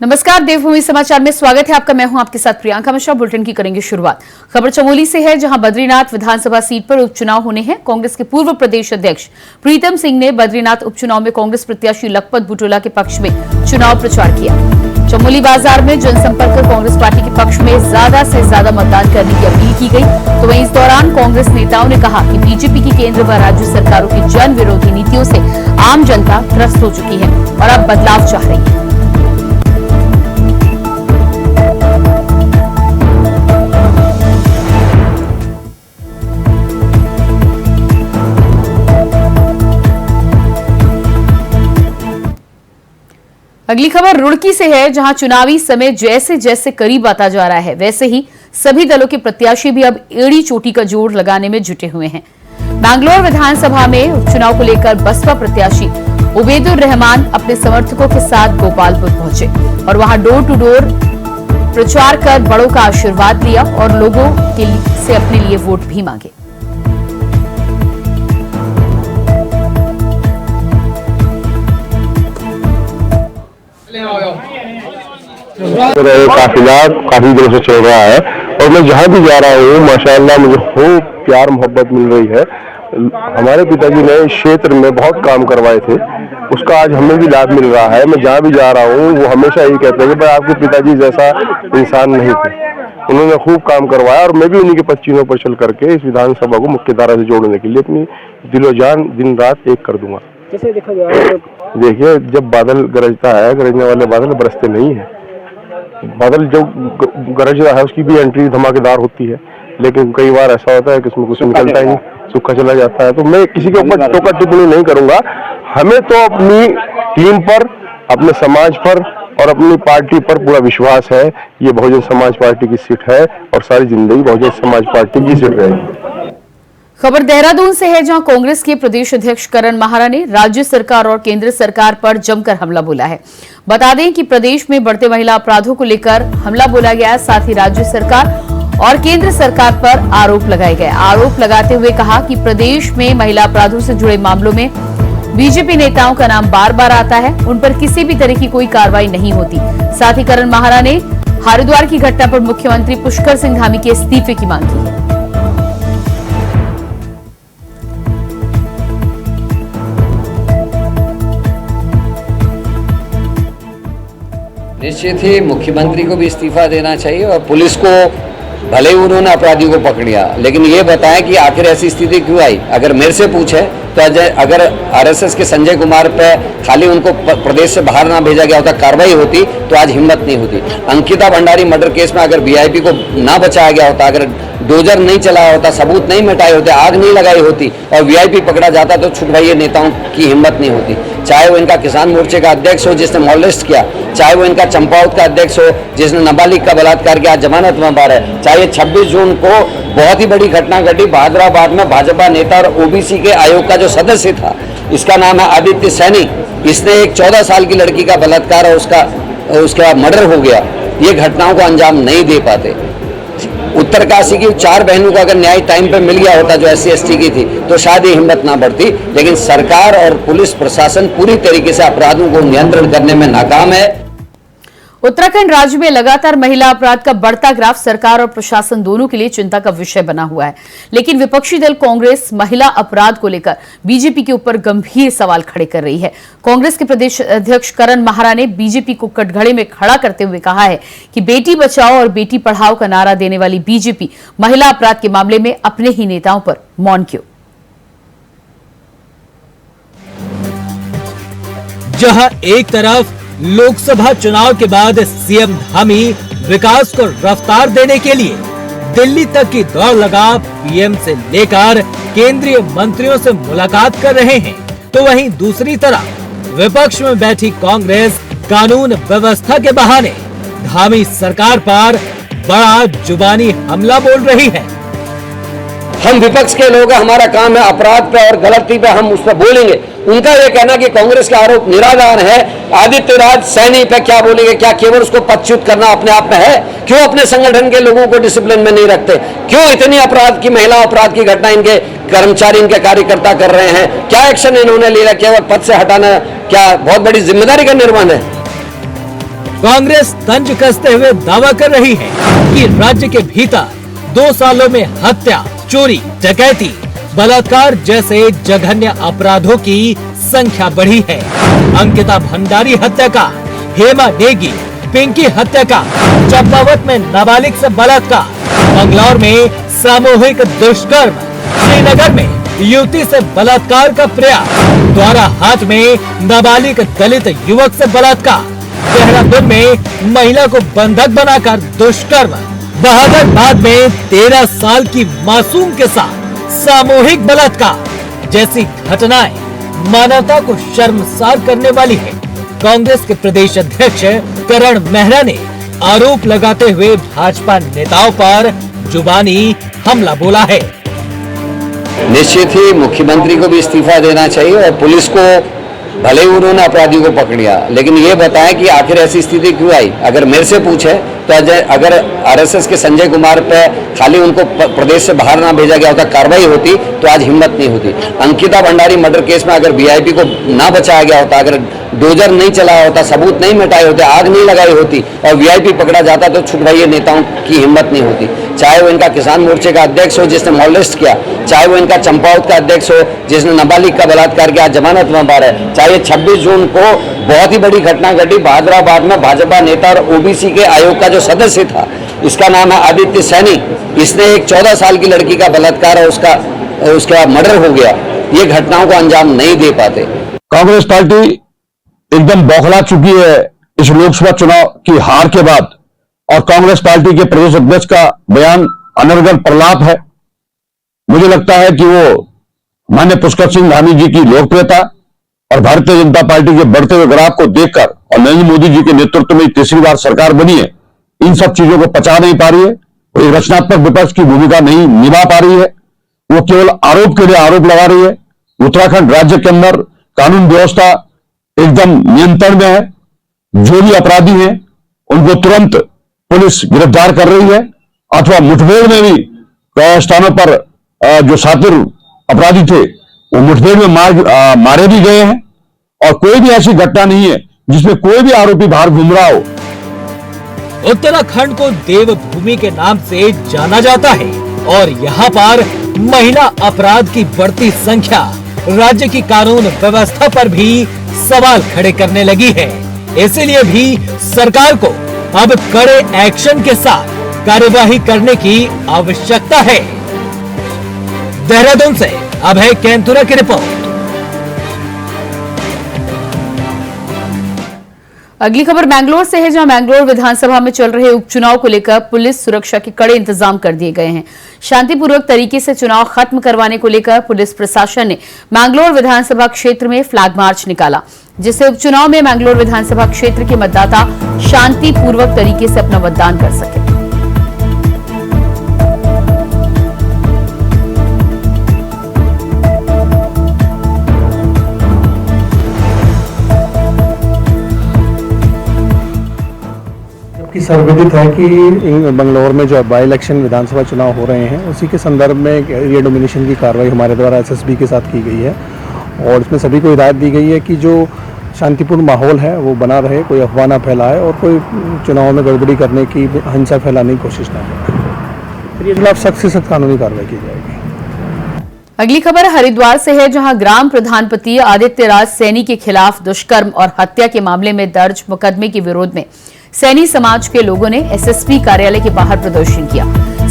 नमस्कार, देवभूमि समाचार में स्वागत है आपका। मैं हूं आपके साथ प्रियंका मिश्रा। बुलेटिन की करेंगे शुरुआत। खबर चमोली से है, जहां बद्रीनाथ विधानसभा सीट पर उपचुनाव होने हैं। कांग्रेस के पूर्व प्रदेश अध्यक्ष प्रीतम सिंह ने बद्रीनाथ उपचुनाव में कांग्रेस प्रत्याशी लखपत बुटोला के पक्ष में चुनाव प्रचार किया। चमोली बाजार में जनसंपर्क कर कांग्रेस पार्टी के पक्ष में ज्यादा से ज्यादा मतदान करने की अपील की गई। तो वहीं इस दौरान कांग्रेस नेताओं ने कहा कि बीजेपी की केंद्र व राज्य सरकारों की जन विरोधी नीतियों से आम जनता त्रस्त हो चुकी है और अब बदलाव चाह रही है। अगली खबर रुड़की से है, जहां चुनावी समय जैसे जैसे करीब आता जा रहा है, वैसे ही सभी दलों के प्रत्याशी भी अब एड़ी चोटी का जोर लगाने में जुटे हुए हैं। बैंगलोर विधानसभा में उपचुनाव को लेकर बसपा प्रत्याशी उबैदुर रहमान अपने समर्थकों के साथ गोपालपुर पहुंचे और वहां डोर टू डोर प्रचार कर बड़ों का आशीर्वाद लिया और लोगों से अपने लिए वोट भी मांगे। मेरा ये काफिला काफी दिनों से चल रहा है और मैं जहाँ भी जा रहा हूँ माशाअल्लाह मुझे खूब प्यार मोहब्बत मिल रही है। हमारे पिताजी ने इस क्षेत्र में बहुत काम करवाए थे, उसका आज हमें भी लाभ मिल रहा है। मैं जहाँ भी जा रहा हूँ वो हमेशा यही कहते हैं कि भाई आपके पिताजी जैसा इंसान नहीं थे, उन्होंने खूब काम करवाया और मैं भी उन्हीं के पच्चीनों पर चल करके इस विधानसभा को मुख्य धारा से जोड़ने के लिए अपनी दिलो जान दिन रात एक कर दूंगा। कैसे देखा जाए? देखिए, जब बादल गरजता है, गरजने वाले बादल बरसते नहीं है। बादल जो गरज रहा है उसकी भी एंट्री धमाकेदार होती है, लेकिन कई बार ऐसा होता है कि इसमें कुछ निकलता ही नहीं, सूखा चला जाता है। तो मैं किसी के ऊपर टोका टिप्पणी नहीं करूंगा। हमें तो अपनी टीम पर, अपने समाज पर और अपनी पार्टी पर पूरा विश्वास है। ये बहुजन समाज पार्टी की सीट है और सारी जिंदगी बहुजन समाज पार्टी की सीट रहेगी। खबर देहरादून से है, जहां कांग्रेस के प्रदेश अध्यक्ष करण माहरा ने राज्य सरकार और केंद्र सरकार पर जमकर हमला बोला है। बता दें कि प्रदेश में बढ़ते महिला अपराधों को लेकर हमला बोला गया है। साथ ही राज्य सरकार और केंद्र सरकार पर आरोप लगाए गए। आरोप लगाते हुए कहा कि प्रदेश में महिला अपराधों से जुड़े मामलों में बीजेपी नेताओं का नाम बार बार आता है, उन पर किसी भी तरह की कोई कार्रवाई नहीं होती। साथ ही करण माहरा ने हरिद्वार की घटना पर मुख्यमंत्री पुष्कर सिंह धामी के इस्तीफे की मांग की है। निश्चित ही मुख्यमंत्री को भी इस्तीफा देना चाहिए और पुलिस को, भले ही उन्होंने अपराधियों को पकड़ लिया, लेकिन ये बताएं कि आखिर ऐसी स्थिति क्यों आई। अगर मेरे से पूछे तो अगर आरएसएस के संजय कुमार पे खाली उनको प्रदेश से बाहर ना भेजा गया होता, कार्रवाई होती, तो आज हिम्मत नहीं होती। अंकिता भंडारी मर्डर केस में अगर वीआईपी को ना बचाया गया होता, अगर डोजर नहीं चलाया होता, सबूत नहीं मिटाए होते, आग नहीं लगाई होती और वीआईपी पकड़ा जाता, तो छुट भाई ये नेताओं की हिम्मत नहीं होती। चाहे वो इनका किसान मोर्चे का अध्यक्ष हो जिसने मॉलेस्ट किया, चाहे वो इनका चंपावत का अध्यक्ष हो जिसने नाबालिग का बलात्कार किया, जमानत में बाहर है, चाहे 26 जून को बहुत ही बड़ी घटना घटी बहादुराबाद में, भाजपा नेता और ओबीसी के आयोग का जो सदस्य था, इसका नाम है आदित्य सैनी, इसने एक 14 साल की लड़की का बलात्कार और उसका मर्डर हो गया। ये घटनाओं को अंजाम नहीं दे पाते। उत्तरकाशी की 4 बहनों को अगर न्याय टाइम पे मिल गया होता जो SC ST की थी, तो शायद ये हिम्मत ना बढ़ती। लेकिन सरकार और पुलिस प्रशासन पूरी तरीके से अपराधों को नियंत्रण करने में नाकाम है। उत्तराखंड राज्य में लगातार महिला अपराध का बढ़ता ग्राफ सरकार और प्रशासन दोनों के लिए चिंता का विषय बना हुआ है। लेकिन विपक्षी दल कांग्रेस महिला अपराध को लेकर बीजेपी के ऊपर गंभीर सवाल खड़े कर रही है। कांग्रेस के प्रदेश अध्यक्ष करण माहरा ने बीजेपी को कटघरे में खड़ा करते हुए कहा है कि बेटी बचाओ और बेटी पढ़ाओ का नारा देने वाली बीजेपी महिला अपराध के मामले में अपने ही नेताओं पर मौन क्यों? जहां एक तरफ लोकसभा चुनाव के बाद सीएम धामी विकास को रफ्तार देने के लिए दिल्ली तक की दौड़ लगा पीएम से लेकर केंद्रीय मंत्रियों से मुलाकात कर रहे हैं, तो वहीं दूसरी तरफ विपक्ष में बैठी कांग्रेस कानून व्यवस्था के बहाने धामी सरकार पर बड़ा जुबानी हमला बोल रही है। हम विपक्ष के लोग, हमारा काम है अपराध पे और गलती पे हम उस पर बोलेंगे। उनका ये कहना कि कांग्रेस का आरोप निराधार है, आदित्य राज सैनी पे क्या बोलेंगे? क्या केवल उसको पदच्युत करना अपने आप में है? क्यों अपने संगठन के लोगों को डिसिप्लिन में नहीं रखते? क्यों इतनी अपराध की, महिला अपराध की घटना इनके कर्मचारी, इनके कार्यकर्ता कर रहे हैं? क्या एक्शन इन्होंने लिया? केवल पद से हटाना क्या बहुत बड़ी जिम्मेदारी का निर्वहन है? कांग्रेस तंज कसते हुए दावा कर रही है कि राज्य के भीतर 2 सालों में हत्या, चोरी, डकैती, बलात्कार जैसे जघन्य अपराधों की संख्या बढ़ी है। अंकिता भंडारी हत्याकांड, हेमा नेगी, पिंकी हत्याकांड, चंपावत में नाबालिग से बलात्कार, मंगलौर में सामूहिक दुष्कर्म, श्रीनगर में युवती से बलात्कार का प्रयास, द्वारा हाट में नाबालिग दलित युवक से बलात्कार, देहरादून में महिला को बंधक बनाकर दुष्कर्म, बहादुरबाद में 13 साल की मासूम के साथ सामूहिक बलात्कार जैसी घटनाएं मानवता को शर्मसार करने वाली है। कांग्रेस के प्रदेश अध्यक्ष करण मेहरा ने आरोप लगाते हुए भाजपा नेताओं पर जुबानी हमला बोला है। निश्चित ही मुख्यमंत्री को भी इस्तीफा देना चाहिए और पुलिस को, भले ही उन्होंने अपराधियों को पकड़ लिया, लेकिन ये बताएं कि आखिर ऐसी स्थिति क्यों आई। अगर मेरे से पूछे तो अगर आरएसएस के संजय कुमार पे खाली उनको प्रदेश से बाहर ना भेजा गया होता, कार्रवाई होती, तो आज हिम्मत नहीं होती। अंकिता भंडारी मर्डर केस में अगर वीआईपी को ना बचाया गया होता, अगर डोजर नहीं चलाया होता, सबूत नहीं मिटाए होते, आग नहीं लगाई होती और वीआईपी पकड़ा जाता, तो छुटवाइये नेताओं की हिम्मत नहीं होती। चाहे वो इनका किसान मोर्चे का अध्यक्ष हो जिसने मॉलेस्ट किया, चाहे वो इनका चंपावत का अध्यक्ष हो जिसने नाबालिग का बलात्कार किया, जमानत में बाहर है, चाहे 26 जून को बहुत ही बड़ी घटना घटी बहादुराबाद में, भाजपा नेता और ओबीसी के आयोग का जो सदस्य था, इसका नाम है आदित्य सैनी, इसने एक 14 साल की लड़की का बलात्कार और उसका मर्डर हो गया। ये घटनाओं को अंजाम नहीं दे पाते। कांग्रेस पार्टी एकदम बौखला चुकी है इस लोकसभा चुनाव की हार के बाद, और कांग्रेस पार्टी के प्रदेश अध्यक्ष का बयान अनर्गल प्रलाप है। मुझे लगता है कि वो माननीय पुष्कर सिंह धामी जी की लोकप्रियता और भारतीय जनता पार्टी के बढ़ते हुए ग्राफ को देखकर और नरेंद्र मोदी जी के नेतृत्व में तीसरी बार सरकार बनी है, इन सब चीजों को पचा नहीं पा रही है। वो एक रचनात्मक विपक्ष की भूमिका नहीं निभा पा रही है। वो केवल आरोप के लिए आरोप लगा रही है। उत्तराखंड राज्य के अंदर कानून व्यवस्था एकदम नियंत्रण में है। जो भी अपराधी हैं उनको तुरंत पुलिस गिरफ्तार कर रही है, अथवा मुठभेड़ में भी कई स्थानों पर जो शातिर अपराधी थे वो मुठभेड़ में मारे भी गए हैं, और कोई भी ऐसी घटना नहीं है जिसमें कोई भी आरोपी बाहर घूम रहा हो। उत्तराखंड को देवभूमि के नाम से जाना जाता है और यहाँ पर महिला अपराध की बढ़ती संख्या राज्य की कानून व्यवस्था पर भी सवाल खड़े करने लगी है। इसीलिए भी सरकार को अब कड़े एक्शन के साथ कार्यवाही करने की आवश्यकता है। देहरादून से अभय कैंतुरा की रिपोर्ट। अगली खबर बैंगलोर से है, जहां बैंगलोर विधानसभा में चल रहे उपचुनाव को लेकर पुलिस सुरक्षा के कड़े इंतजाम कर दिए गए हैं। शांतिपूर्वक तरीके से चुनाव खत्म करवाने को लेकर पुलिस प्रशासन ने बैंगलोर विधानसभा क्षेत्र में फ्लैग मार्च निकाला, जिससे उपचुनाव में बैंगलोर विधानसभा क्षेत्र के मतदाता शांतिपूर्वक तरीके से अपना मतदान कर सके। कि सर्वविदित है कि बंगलौर में जो बाई इलेक्शन विधानसभा चुनाव हो रहे हैं, उसी के संदर्भ में एरिया डोमिनेशन की कार्रवाई हमारे द्वारा एसएसबी के साथ की गई है, और इसमें सभी को हिदायत दी गई है कि जो शांतिपूर्ण माहौल है वो बना रहे, कोई अफवाह ना फैलाए और कोई चुनाव में गड़बड़ी करने की, हिंसा फैलाने की कोशिश ना करे। इसके खिलाफ सख्त से सख्त कानूनी कार्रवाई की जाएगी। अगली खबर हरिद्वार से है, जहां ग्राम प्रधानपति आदित्य राज सैनी के खिलाफ दुष्कर्म और हत्या के मामले में दर्ज मुकदमे के विरोध में सैनी समाज के लोगों ने एसएसपी कार्यालय के बाहर प्रदर्शन किया।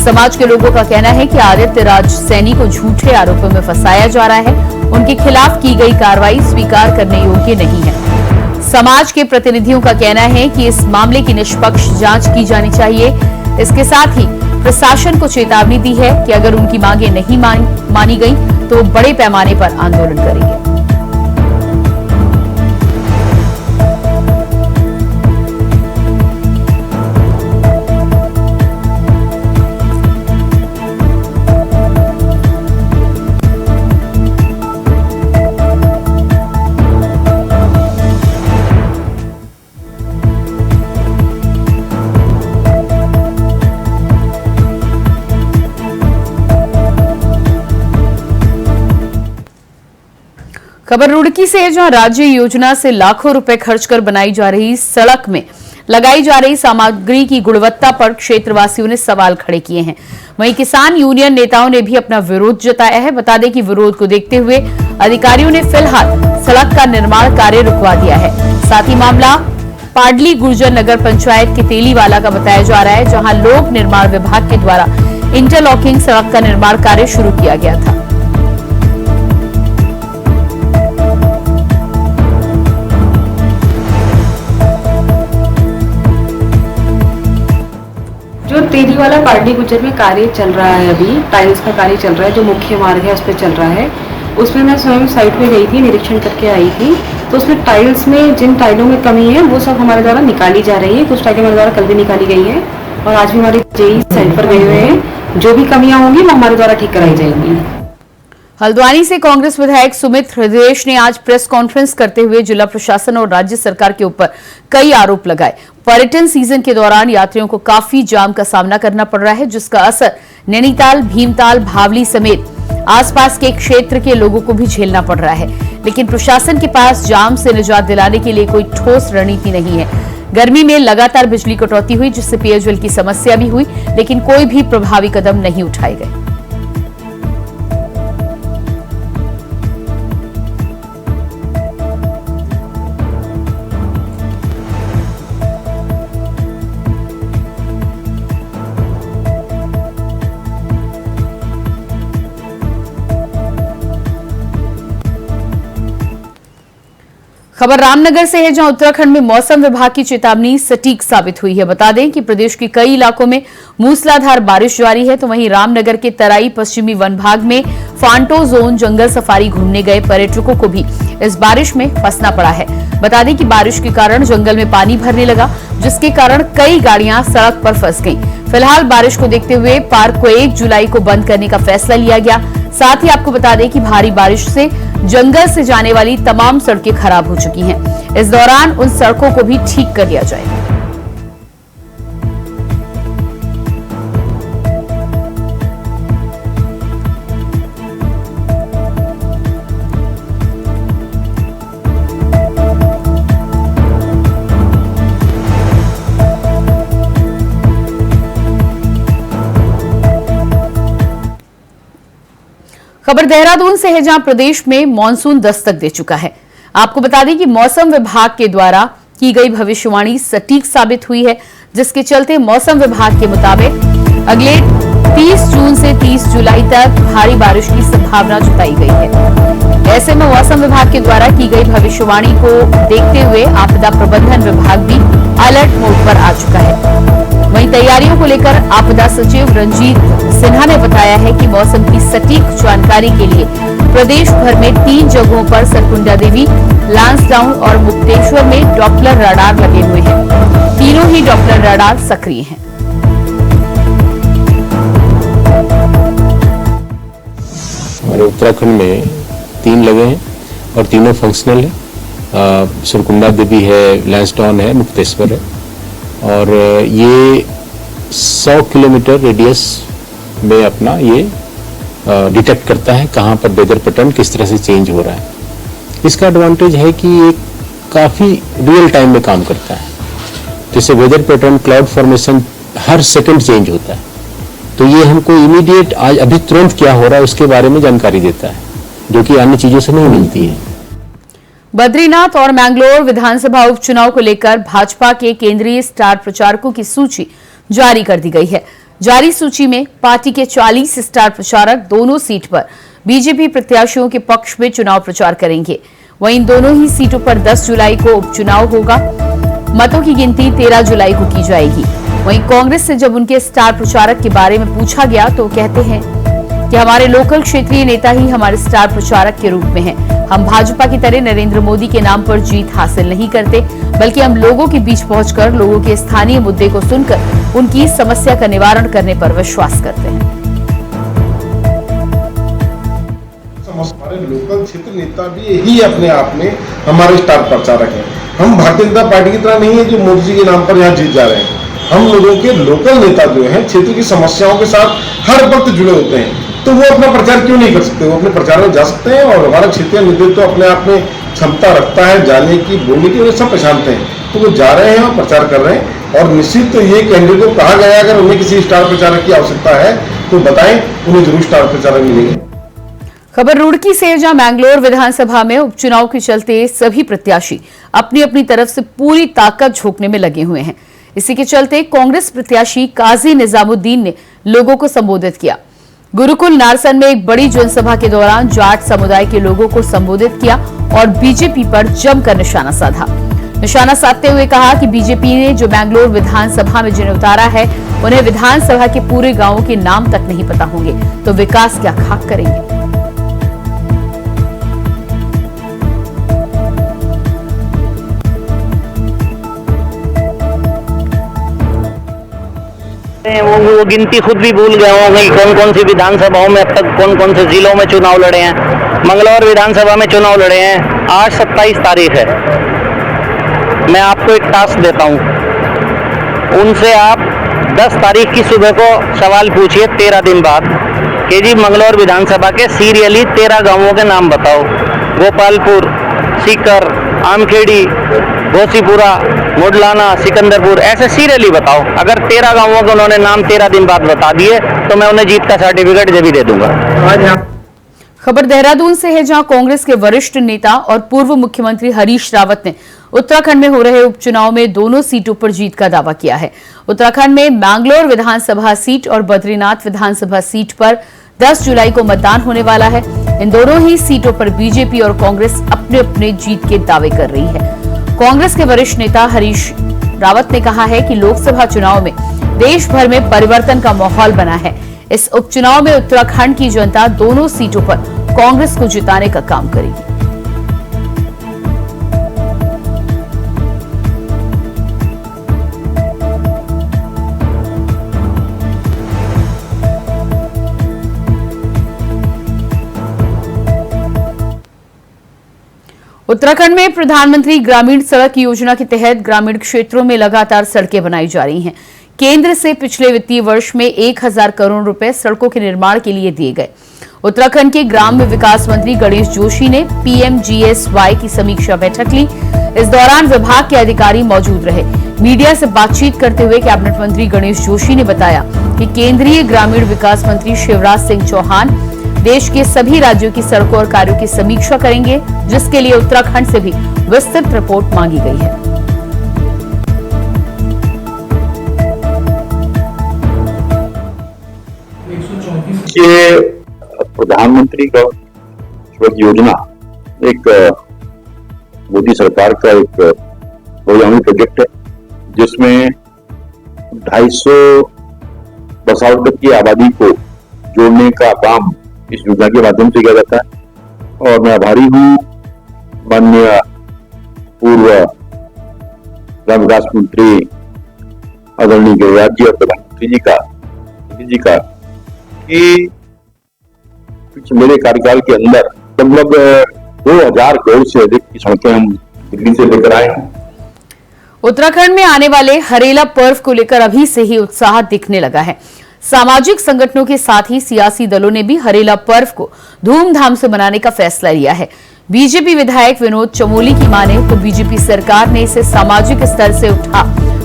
समाज के लोगों का कहना है कि आदित्य राज सैनी को झूठे आरोपों में फंसाया जा रहा है। उनके खिलाफ की गई कार्रवाई स्वीकार करने योग्य नहीं है। समाज के प्रतिनिधियों का कहना है कि इस मामले की निष्पक्ष जांच की जानी चाहिए। इसके साथ ही प्रशासन को चेतावनी दी है कि अगर उनकी मांगे नहीं मानी गई तो वो बड़े पैमाने पर आंदोलन करेंगे। खबर रुड़की से है, जहां राज्य योजना से लाखों रुपए खर्च कर बनाई जा रही सड़क में लगाई जा रही सामग्री की गुणवत्ता पर क्षेत्रवासियों ने सवाल खड़े किए हैं। वहीं किसान यूनियन नेताओं ने भी अपना विरोध जताया है। बता दें कि विरोध को देखते हुए अधिकारियों ने फिलहाल सड़क का निर्माण कार्य रुकवा दिया है। साथ ही मामला पाडली गुर्जर नगर पंचायत के तेलीवाला का बताया जा रहा है, जहां लोक निर्माण विभाग के द्वारा इंटरलॉकिंग सड़क का निर्माण कार्य शुरू किया गया था। जो तेलीवाला पाडली गुर्जर में कार्य चल रहा है, अभी टाइल्स का कार्य चल रहा है, जो मुख्य मार्ग है उस पर चल रहा है, उसमें मैं स्वयं साइट पे गई थी, निरीक्षण करके आई थी। तो उसमें टाइल्स में जिन टाइलों में कमी है वो सब हमारे द्वारा निकाली जा रही है। कुछ टाइलें हमारे द्वारा कल भी निकाली गई है और आज भी हमारे जेई साइट पर गए हुए हैं। जो भी कमियां होंगी वो हमारे द्वारा ठीक कराई जाएंगी। हल्द्वानी से कांग्रेस विधायक सुमित हृदय ने आज प्रेस कॉन्फ्रेंस करते हुए जिला प्रशासन और राज्य सरकार के ऊपर कई आरोप लगाए। पर्यटन सीजन के दौरान यात्रियों को काफी जाम का सामना करना पड़ रहा है, जिसका असर नैनीताल, भीमताल, भावली समेत आसपास के क्षेत्र के लोगों को भी झेलना पड़ रहा है। लेकिन प्रशासन के पास जाम से निजात दिलाने के लिए कोई ठोस रणनीति नहीं है। गर्मी में लगातार बिजली कटौती हुई, जिससे पेयजल की समस्या भी हुई, लेकिन कोई भी प्रभावी कदम नहीं उठाए गए। खबर रामनगर से है, जहां उत्तराखंड में मौसम विभाग की चेतावनी सटीक साबित हुई है। बता दें कि प्रदेश के कई इलाकों में मूसलाधार बारिश जारी है, तो वहीं रामनगर के तराई पश्चिमी वन भाग में फांटो जोन जंगल सफारी घूमने गए पर्यटकों को भी इस बारिश में फंसना पड़ा है। बता दें कि बारिश के कारण जंगल में पानी भरने लगा, जिसके कारण कई गाड़ियां सड़क पर फंस गईं। फिलहाल बारिश को देखते हुए पार्क को 1 जुलाई को बंद करने का फैसला लिया गया। साथ ही आपको बता दें कि भारी बारिश से जंगल से जाने वाली तमाम सड़कें खराब हो चुकी हैं। इस दौरान उन सड़कों को भी ठीक कर लिया जाएगा। खबर देहरादून से है, जहां प्रदेश में मानसून दस्तक दे चुका है। आपको बता दें कि मौसम विभाग के द्वारा की गई भविष्यवाणी सटीक साबित हुई है, जिसके चलते मौसम विभाग के मुताबिक अगले 30 जून से 30 जुलाई तक भारी बारिश की संभावना जताई गई है। ऐसे में मौसम विभाग के द्वारा की गई भविष्यवाणी को देखते हुए आपदा प्रबंधन विभाग भी अलर्ट मोड पर आ चुका है। वहीं तैयारियों को लेकर आपदा सचिव रंजीत सिन्हा ने बताया है कि मौसम की सटीक जानकारी के लिए प्रदेश भर में 3 जगहों पर सरकुंडा देवी, लांसडाउन और मुक्तेश्वर में डॉप्लर रडार लगे हुए हैं। तीनों ही डॉप्लर रडार सक्रिय हैं। हमारे उत्तराखंड में 3 लगे हैं और तीनों फंक्शनल है। सरकुंडा देवी है, लांसडाउन है, मुक्तेश्वर है। और ये 100 किलोमीटर रेडियस में अपना ये डिटेक्ट करता है कहाँ पर वेदर पैटर्न किस तरह से चेंज हो रहा है। इसका एडवांटेज है कि ये काफ़ी रियल टाइम में काम करता है। जैसे वेदर पैटर्न, क्लाउड फॉर्मेशन हर सेकंड चेंज होता है, तो ये हमको इमीडिएट आज अभी तुरंत क्या हो रहा है उसके बारे में जानकारी देता है, जो कि अन्य चीज़ों से नहीं मिलती है। बद्रीनाथ और मैंगलोर विधानसभा उपचुनाव को लेकर भाजपा के केंद्रीय स्टार प्रचारकों की सूची जारी कर दी गई है। जारी सूची में पार्टी के 40 स्टार प्रचारक दोनों सीट पर बीजेपी प्रत्याशियों के पक्ष में चुनाव प्रचार करेंगे। वहीं इन दोनों ही सीटों पर 10 जुलाई को उपचुनाव होगा। मतों की गिनती 13 जुलाई को की जाएगी। वहीं कांग्रेस से जब उनके स्टार प्रचारक के बारे में पूछा गया तो कहते हैं कि हमारे लोकल क्षेत्रीय नेता ही हमारे स्टार प्रचारक के रूप में हैं। हम भाजपा की तरह नरेंद्र मोदी के नाम पर जीत हासिल नहीं करते, बल्कि हम लोगों के बीच पहुंचकर लोगों के स्थानीय मुद्दे को सुनकर उनकी समस्या का निवारण करने पर विश्वास करते हैं। हमारे लोकल क्षेत्र नेता भी ही अपने आप में हमारे स्टार प्रचारक हैं। हम भारतीय जनता पार्टी की तरह नहीं है जो मोदी जी के नाम पर यहाँ जीत जा रहे हैं। हम लोगों के लोकल नेता जो हैं क्षेत्र की समस्याओं के साथ हर वक्त जुड़े होते हैं, तो वो अपना प्रचार क्यों नहीं कर सकते? वो अपने प्रचार में जा सकते हैं और हमारा क्षेत्रीय नेतृत्व तो अपने आप में क्षमता रखता है जाने की, बोलने की, और सब पहचानते हैं। तो वो जा रहे हैं और प्रचार कर रहे हैं। और निश्चित तो ये कैंडिडेट को कहा गया अगर उन्हें किसी स्टार प्रचारक की आवश्यकता है तो बताएं, उन्हें जरूर स्टार प्रचारक मिलेंगे। खबर रुड़की से, जहां मैंगलोर विधानसभा में उपचुनाव के चलते सभी प्रत्याशी अपनी अपनी तरफ से पूरी ताकत झोंकने में लगे हुए हैं। इसी के चलते कांग्रेस प्रत्याशी काजी निजामुद्दीन ने लोगों को संबोधित किया। गुरुकुल नारसन में एक बड़ी जनसभा के दौरान जाट समुदाय के लोगों को संबोधित किया और बीजेपी पर जमकर निशाना साधा। निशाना साधते हुए कहा कि बीजेपी ने जो मैंगलोर विधानसभा में जिन्हें उतारा है, उन्हें विधानसभा के पूरे गांवों के नाम तक नहीं पता होंगे, तो विकास क्या खाक करेंगे। वो गिनती खुद भी भूल गए होंगे कि कौन कौन सी विधानसभाओं में अब तक कौन कौन से जिलों में चुनाव लड़े हैं। मंगलौर विधानसभा में चुनाव लड़े हैं। आज 27 तारीख है। मैं आपको एक टास्क देता हूं, उनसे आप 10 तारीख की सुबह को सवाल पूछिए 13 दिन बाद कि जी मंगलौर विधानसभा के सीरियली 13 गांवों के नाम बताओ। गोपालपुर, सीकर, आमखेड़ी, घोसीपुरा, मुडलाना, सिकंदरपुर, ऐसे सीरियली बताओ। अगर 13 गांवों के उन्होंने नाम 13 दिन बाद बता दिए तो मैं उन्हें जीत का सर्टिफिकेट भी दे दूंगा। खबर देहरादून से है, जहां कांग्रेस के वरिष्ठ नेता और पूर्व मुख्यमंत्री हरीश रावत ने उत्तराखंड में हो रहे उपचुनाव में दोनों सीटों पर जीत का दावा किया है। उत्तराखंड में मैंगलोर विधानसभा सीट और बद्रीनाथ विधानसभा सीट पर 10 जुलाई को मतदान होने वाला है। इन दोनों ही सीटों पर बीजेपी और कांग्रेस अपने अपने जीत के दावे कर रही है। कांग्रेस के वरिष्ठ नेता हरीश रावत ने कहा है कि लोकसभा चुनाव में देश भर में परिवर्तन का माहौल बना है। इस उपचुनाव में उत्तराखंड की जनता दोनों सीटों पर कांग्रेस को जिताने का काम करेगी। उत्तराखंड में प्रधानमंत्री ग्रामीण सड़क योजना के तहत ग्रामीण क्षेत्रों में लगातार सड़कें बनाई जा रही हैं। केंद्र से पिछले वित्तीय वर्ष में 1000 करोड़ रुपए सड़कों के निर्माण के लिए दिए गए। उत्तराखंड के ग्राम्य विकास मंत्री गणेश जोशी ने पीएमजीएसवाई की समीक्षा बैठक ली। इस दौरान विभाग के अधिकारी मौजूद रहे। मीडिया से बातचीत करते हुए कैबिनेट मंत्री गणेश जोशी ने बताया कि केंद्रीय ग्रामीण विकास मंत्री शिवराज सिंह चौहान देश के सभी राज्यों की सड़कों और कार्यों की समीक्षा करेंगे, जिसके लिए उत्तराखंड से भी विस्तृत रिपोर्ट मांगी गई है। ये प्रधानमंत्री सड़क योजना एक मोदी सरकार का एक बहुआयामी प्रोजेक्ट है, जिसमें 250 बसावट तक की आबादी को जोड़ने का काम इस योजना के माध्यम से किया जाता है। और मैं आभारी हूँ माननीय पूर्व ग्राम विकास मंत्री आदरणीय गिरिराज जी और प्रधानमंत्री जी का कि मेरे कार्यकाल के अंदर लगभग 2000 करोड़ से अधिक की सड़कें हम दिल्ली से लेकर आए हैं। उत्तराखंड में आने वाले हरेला पर्व को लेकर अभी से ही उत्साह दिखने लगा है। सामाजिक संगठनों के साथ ही सियासी दलों ने भी हरेला पर्व को धूमधाम से मनाने का फैसला लिया है। बीजेपी विधायक विनोद चमोली की माने तो बीजेपी सरकार ने इसे सामाजिक स्तर से उठा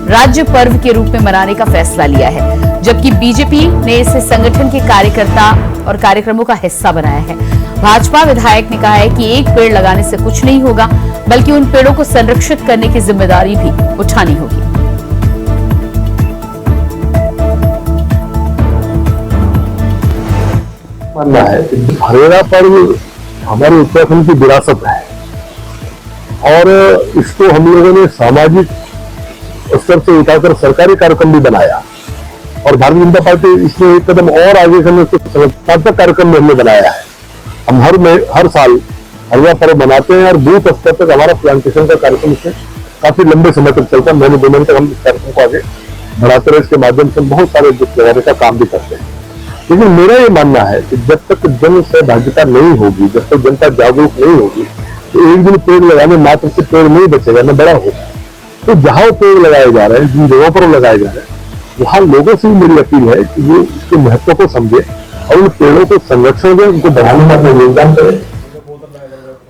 राज्य पर्व के रूप में मनाने का फैसला लिया है, जबकि बीजेपी ने इसे संगठन के कार्यकर्ता और कार्यक्रमों का हिस्सा बनाया है। भाजपा विधायक ने कहा है कि एक पेड़ लगाने से कुछ नहीं होगा, बल्कि उन पेड़ों को संरक्षित करने की जिम्मेदारी भी उठानी होगी। मानना है कि हरेला पर्व हमारे उत्तराखंड की विरासत है और इसको हम लोगों ने सामाजिक स्तर से उठाकर सरकारी कार्यक्रम भी बनाया और भारतीय जनता पार्टी इसमें एक कदम और आगे करने उसको संस्थात्मक कार्यक्रम में हमने बनाया है। हम हर साल हरेला पर्व मनाते हैं और बूथ स्तर तक हमारा प्लांटेशन का कार्यक्रम इसमें काफी लंबे समय तक चलता है। महीने 2 महीने तक हम इस कार्यक्रम को आगे बढ़ाते रहे। इसके माध्यम से बहुत सारे वृक्ष लगाने का काम भी करते हैं। लेकिन मेरा ये मानना है कि जब तक जन सहभागिता नहीं होगी, जब तक जनता जागरूक नहीं होगी, तो एक दिन पेड़ लगाने मात्र से पेड़ नहीं बचेगा, न बड़ा होगा। तो जहां पेड़ लगाए जा रहे हैं, जिन जगहों पर लगाए जा रहे हैं, वहां लोगों से भी मेरी अपील है कि वो इसके महत्व को समझे और उन पेड़ों को संरक्षण दें, उनको बढ़ाने में अपना योगदान करें।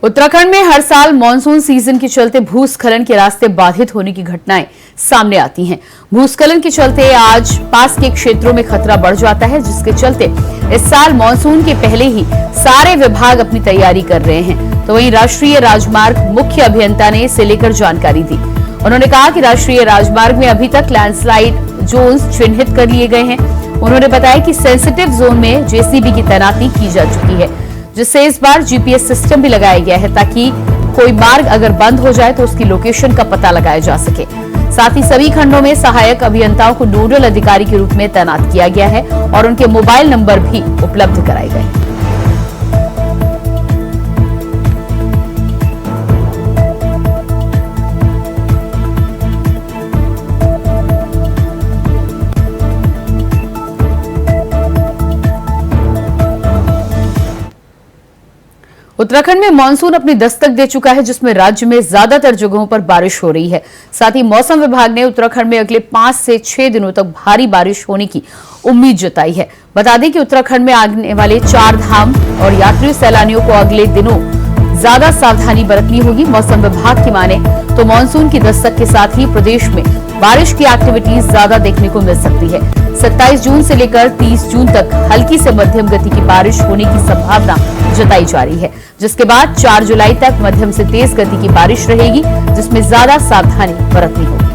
उत्तराखंड में हर साल मानसून सीजन के चलते भूस्खलन के रास्ते बाधित होने की घटनाएं सामने आती हैं। भूस्खलन के चलते आज पास के क्षेत्रों में खतरा बढ़ जाता है, जिसके चलते इस साल मानसून के पहले ही सारे विभाग अपनी तैयारी कर रहे हैं। तो वहीं राष्ट्रीय राजमार्ग मुख्य अभियंता ने इसे लेकर जानकारी दी। उन्होंने कहा कि राष्ट्रीय राजमार्ग में अभी तक लैंडस्लाइड जोन्स चिन्हित कर लिए गए हैं। उन्होंने बताया कि सेंसिटिव जोन में जेसीबी की तैनाती की जा चुकी है, जिससे इस बार जीपीएस सिस्टम भी लगाया गया है ताकि कोई मार्ग अगर बंद हो जाए तो उसकी लोकेशन का पता लगाया जा सके। साथ ही सभी खंडों में सहायक अभियंताओं को नोडल अधिकारी के रूप में तैनात किया गया है और उनके मोबाइल नंबर भी उपलब्ध कराए गए हैं। उत्तराखंड में मानसून अपनी दस्तक दे चुका है, जिसमें राज्य में ज्यादातर जगहों पर बारिश हो रही है। साथ ही मौसम विभाग ने उत्तराखंड में अगले 5 से 6 दिनों तक भारी बारिश होने की उम्मीद जताई है। बता दें कि उत्तराखंड में आने वाले 4 धाम और यात्री सैलानियों को अगले दिनों ज्यादा सावधानी बरतनी होगी। मौसम विभाग की माने तो मानसून की दस्तक के साथ ही प्रदेश में बारिश की एक्टिविटीज ज्यादा देखने को मिल सकती है। 27 जून से लेकर 30 जून तक हल्की से मध्यम गति की बारिश होने की संभावना जताई जा रही है, जिसके बाद 4 जुलाई तक मध्यम से तेज गति की बारिश रहेगी, जिसमें ज्यादा सावधानी बरतनी होगी।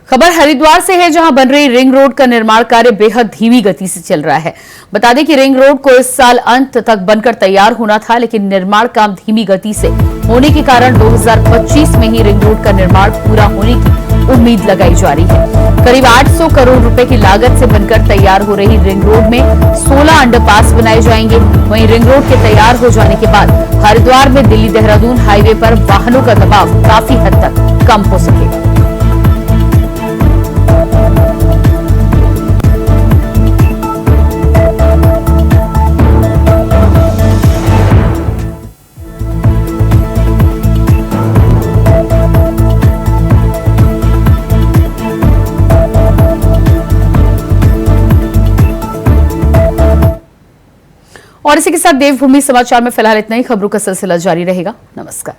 खबर हरिद्वार से है, जहां बन रही रिंग रोड का निर्माण कार्य बेहद धीमी गति से चल रहा है। बता दें कि रिंग रोड को इस साल अंत तक बनकर तैयार होना था, लेकिन निर्माण काम धीमी गति से होने के कारण 2025 में ही रिंग रोड का निर्माण पूरा होने की उम्मीद लगाई जा रही है। करीब 800 करोड़ रुपए की लागत से बनकर तैयार हो रही रिंग रोड में 16 अंडरपास बनाए जाएंगे। वहीं रिंग रोड के तैयार हो जाने के बाद हरिद्वार में दिल्ली देहरादून हाईवे पर वाहनों का दबाव काफी हद तक कम हो सकेगा। और इसी के साथ देवभूमि समाचार में फिलहाल इतना ही। खबरों का सिलसिला जारी रहेगा। नमस्कार।